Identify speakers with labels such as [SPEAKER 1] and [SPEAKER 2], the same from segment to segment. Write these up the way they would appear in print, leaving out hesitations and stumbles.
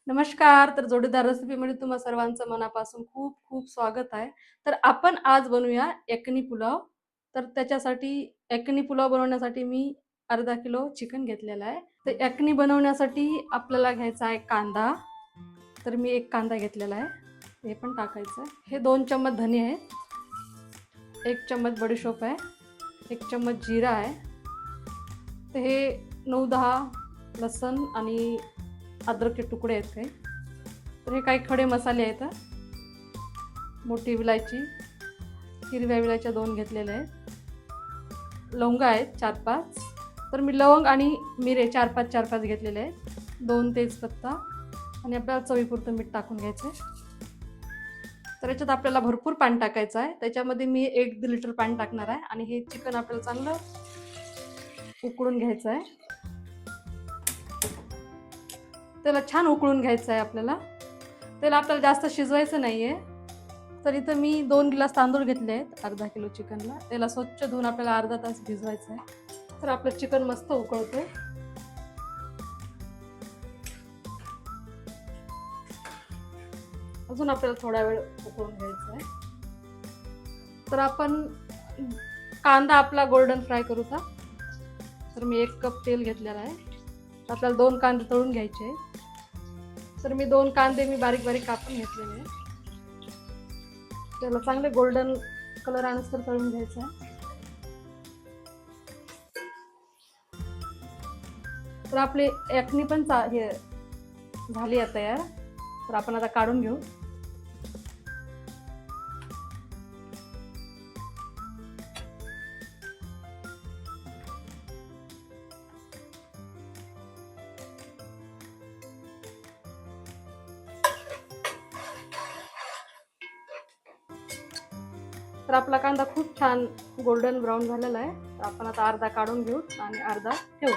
[SPEAKER 1] नमस्कार. तर जोडीदार रेसिपीमध्ये तुम्हा सर्वांचं मनापासून खूप खूप स्वागत आहे. तर आपण आज बनवूया यखनी पुलाव. तर त्याच्यासाठी यखनी पुलाव बनवण्यासाठी मी अर्धा किलो चिकन घेतलेलं आहे. तर यखनी बनवण्यासाठी आपल्याला घ्यायचा आहे कांदा. तर मी 1 कांदा घेतलेला आहे. हे पण टाकायचं आहे. हे 2 चम्मच धने आहेत. 1 चम्मच बडीशोप आहे. 1 चम्मच जिरा आहे. तर हे 9-10 लसूण आणि अद्रकचे तुकडे आहेत काही. तर हे काही खडे मसाले आहेत. मोठी विलायची, हिरव्या विलायच्या 2 घेतलेल्या आहेत. लवंगा आहेत 4-5. तर मी लवंग आणि मिरे 4-5 घेतलेले आहेत. 2 तेजपत्ता आणि आपल्याला चवीपुरतं मीठ टाकून घ्यायचं आहे. तर याच्यात आपल्याला भरपूर पाणी टाकायचं आहे. त्याच्यामध्ये मी 1-1.5 लिटर पाणी टाकणार आहे आणि हे चिकन आपल्याला चांगलं उकळून घ्यायचं आहे. त्याला छान उकळून घ्यायचं आहे आपल्याला. त्याला आपल्याला जास्त शिजवायचं नाही आहे. तर इथं मी 2 ग्लास तांदूळ घेतले आहेत अर्धा किलो चिकनला. त्याला स्वच्छ धुवून आपल्याला अर्धा तास भिजवायचं आहे. तर आपलं चिकन मस्त उकळतंय. अजून आपल्याला थोडा वेळ उकळून घ्यायचं आहे. तर आपण कांदा आपला गोल्डन फ्राय करू का. तर मी 1 कप तेल घेतलेलं आहे. आपल्याला 2 कांदे तळून घ्यायचे आहेत. तर मी 2 कांदे बारीक बारीक कापून घेतलेले आहेत. त्याला चांगले गोल्डन कलर आणून तळून घ्यायचं आहे. तर आपली यखनी पण हे झाली आहे तयार. तर आपण आता काढून घेऊ. तर आपला कांदा खूप छान गोल्डन ब्राऊन झालेला आहे. तर आपण आता अर्धा काढून घेऊ आणि अर्धा ठेवू.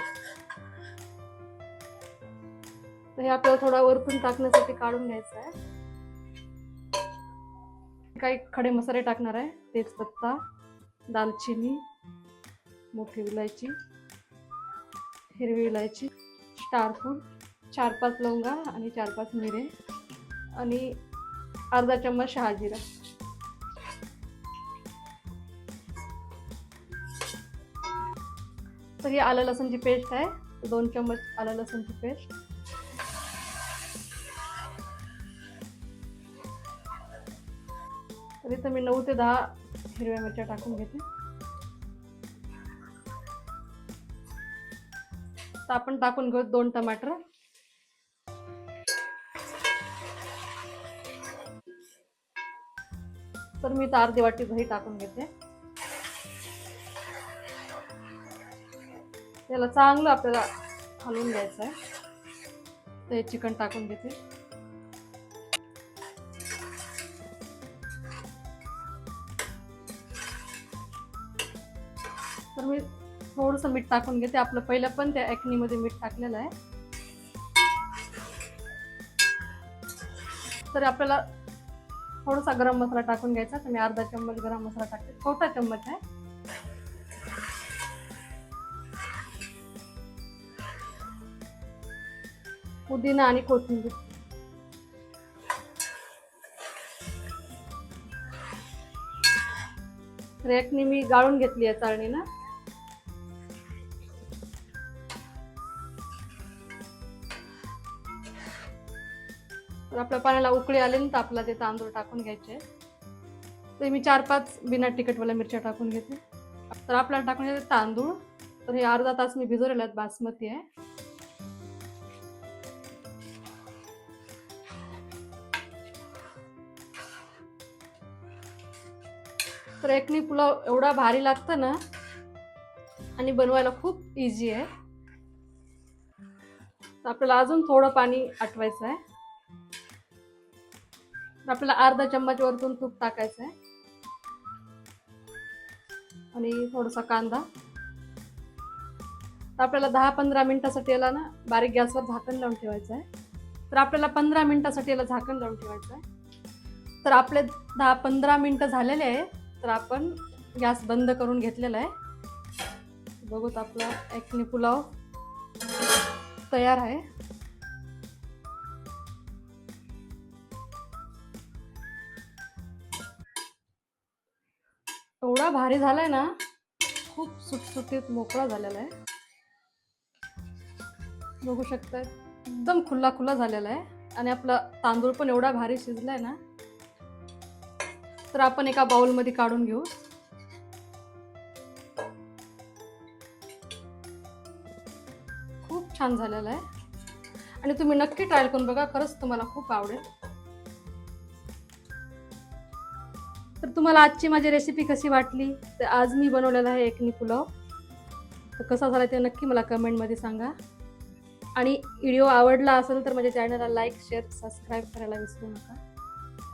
[SPEAKER 1] तर हे आपल्याला थोडा वरतून टाकण्यासाठी काढून घ्यायचं आहे. काही खडे मसाले टाकणार आहे. तेजपत्ता, दालचिनी, मोठी विलायची, हिरवी इलायची, स्टार फूड, 4-5 लवंगा आणि 4-5 मिरे आणि अर्धा चम्मच शहाजिरा. तर ही आलं लसूणची पेस्ट आहे. 2 चम्मच आलं लसूणची पेस्ट. तर इथं मी 9 ते 10 हिरव्या मिरच्या टाकून घेते. तर आपण टाकून घेऊ 2 टमाटर. तर मी अर्धी वाटी दही टाकून घेते. त्याला चांगलं आपल्याला हलवून घ्यायचं आहे. ते चिकन टाकून घेते. तर मी थोडंसं मीठ टाकून घेते. आपलं पहिलं पण त्या यखनीमध्ये मीठ टाकलेलं आहे. तर आपल्याला थोडासा गरम मसाला टाकून घ्यायचा. तर मी अर्धा चम्मच गरम मसाला टाकते. छोटा चम्मच आहे. पुदिना आणि कोथिंबीर. तर यखनी मी गाळून घेतली आहे चाळणीनं. तर आपल्या पाण्याला उकळी आली तर आपला ते तांदूळ टाकून घ्यायचे. तर मी 4-5 बिना तिखटवाल्या मिरच्या टाकून घेते. तर आपल्याला टाकून घ्यायचे तांदूळ. तर हे अर्धा तास मी भिजवलेले आहेत. बासमती आहे. तर यखनी पुलाव एवढा भारी लागतं ना आणि बनवायला खूप इझी आहे. तर आपल्याला अजून थोडं पाणी आटवायचं आहे. आपल्याला अर्धा चम्मच वरतून तूप टाकायचं आहे आणि थोडासा कांदा. तर आपल्याला 10-15 मिनिटासाठी याला ना बारीक गॅसवर झाकण लावून ठेवायचं आहे. तर आपल्याला 15 मिनिटासाठी याला झाकण लावून ठेवायचं आहे. तर आपले 10-15 मिनिटं झालेले आहे. तर आपण गॅस बंद करून घेतलेला आहे. बघूत आपला यखनी पुलाव तयार आहे. एवढा भारी झालाय ना, खूप सुटसुटीत मोकळा झालेला आहे. बघू शकता एकदम खुला खुला झालेला आहे आणि आपला तांदूळ पण एवढा भारी शिजलाय ना. तर आपण एका बाउलमध्ये काढून घेऊ. खूप छान झालेला आहे आणि तुम्ही नक्की ट्राय करून बघा, खरंच तुम्हाला खूप आवडेल. तर तुम्हाला आजची माझी रेसिपी कशी वाटली? तर आज मी बनवलेला आहे एकनी पुलाव. तर कसा झाला ते नक्की मला कमेंटमध्ये सांगा. आणि व्हिडिओ आवडला असेल तर माझ्या चॅनलला लाईक, शेअर, सबस्क्राईब करायला विसरू नका.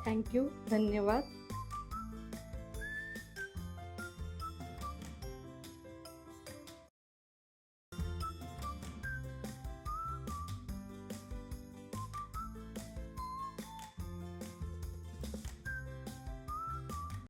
[SPEAKER 1] थँक्यू. धन्यवाद.